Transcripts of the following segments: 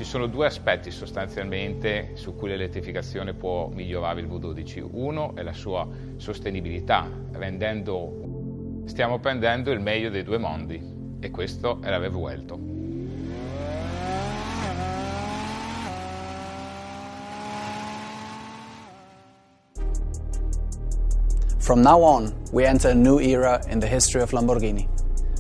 Ci sono due aspetti sostanzialmente su cui l'elettrificazione può migliorare il V12. Uno è la sua sostenibilità, stiamo prendendo il meglio dei due mondi, e questo è la Revuelto. From now on, we enter a new era in the history of Lamborghini.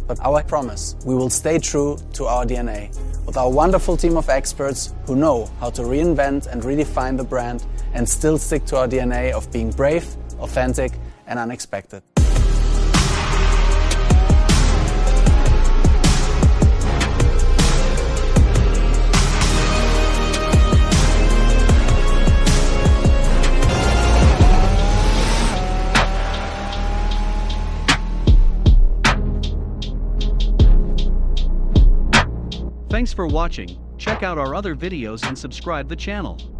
But our promise, we will stay true to our DNA, with our wonderful team of experts who know how to reinvent and redefine the brand and still stick to our DNA of being brave, authentic and unexpected. Thanks for watching. Check out our other videos and subscribe the channel.